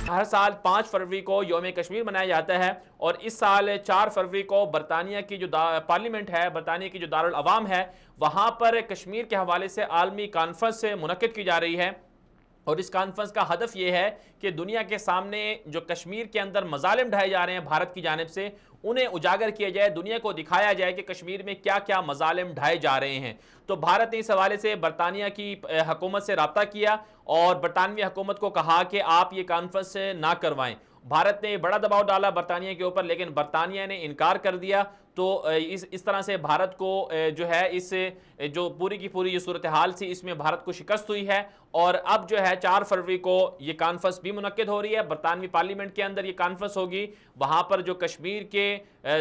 ہر سال 5 فروری کو یوم کشمیر منایا جاتا ہے، اور اس سال 4 فروری کو برطانیہ کی جو پارلیمنٹ ہے، برطانیہ کی جو دارالعوام ہے، وہاں پر کشمیر کے حوالے سے عالمی کانفرنس منعقد کی جا رہی ہے۔ اور اس کانفرنس کا ہدف یہ ہے کہ دنیا کے سامنے جو کشمیر کے اندر مظالم ڈھائے جا رہے ہیں بھارت کی جانب سے، انہیں اجاگر کیا جائے، دنیا کو دکھایا جائے کہ کشمیر میں کیا کیا مظالم ڈھائے جا رہے ہیں۔ تو بھارت نے اس حوالے سے برطانیہ کی حکومت سے رابطہ کیا اور برطانوی حکومت کو کہا کہ آپ یہ کانفرنس نہ کروائیں۔ بھارت نے بڑا دباؤ ڈالا برطانیہ کے اوپر، لیکن برطانیہ نے انکار کر دیا۔ تو اس طرح سے بھارت کو جو ہے اس جو پوری کی پوری یہ صورتحال تھی، اس میں بھارت کو شکست ہوئی ہے، اور اب جو ہے 4 فروری کو یہ کانفرنس بھی منعقد ہو رہی ہے۔ برطانوی پارلیمنٹ کے اندر یہ کانفرنس ہوگی، وہاں پر جو کشمیر کے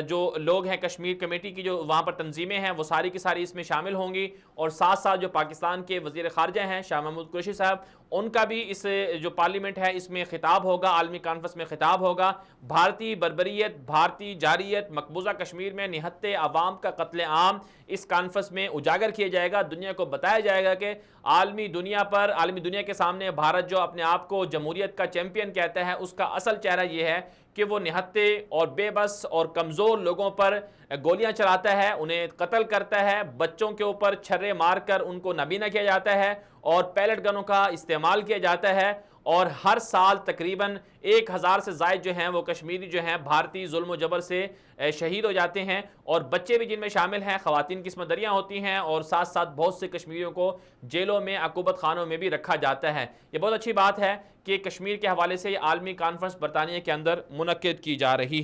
جو لوگ ہیں، کشمیر کمیٹی کی جو وہاں پر تنظیمیں ہیں، وہ ساری کی ساری اس میں شامل ہوں گی، اور ساتھ ساتھ جو پاکستان کے وزیر خارجہ ہیں شاہ محمود قریشی صاحب، ان کا بھی اس جو پارلیمنٹ ہے اس میں خطاب ہوگا، عالمی کانفرنس میں خطاب ہوگا۔ بھارتی بربریت، بھارتی جارحیت، مقبوضہ کشمیر میں نہتے عوام کا قتل عام اس کانفرنس میں اجاگر کیا جائے گا۔ دنیا کو بتایا جائے گا کہ عالمی دنیا کے سامنے بھارت جو اپنے آپ کو جمہوریت کا چیمپئن کہتا ہے، اس کا اصل چہرہ یہ ہے کہ وہ نہتے اور بے بس اور کمزور لوگوں پر گولیاں چلاتا ہے، انہیں قتل کرتا ہے، بچوں کے اوپر چھرے مار کر ان کو نابینا کیا جاتا ہے، اور پیلٹ گنوں کا استعمال کیا جاتا ہے، اور ہر سال تقریباً 1000 سے زائد جو ہیں وہ کشمیری جو ہیں بھارتی ظلم و جبر سے شہید ہو جاتے ہیں، اور بچے بھی جن میں شامل ہیں، خواتین کی عصمت دریاں ہوتی ہیں، اور ساتھ ساتھ بہت سے کشمیریوں کو جیلوں میں، عقوبت خانوں میں بھی رکھا جاتا ہے۔ یہ بہت اچھی بات ہے کہ کشمیر کے حوالے سے یہ عالمی کانفرنس برطانیہ کے اندر منعقد کی جا رہی ہے۔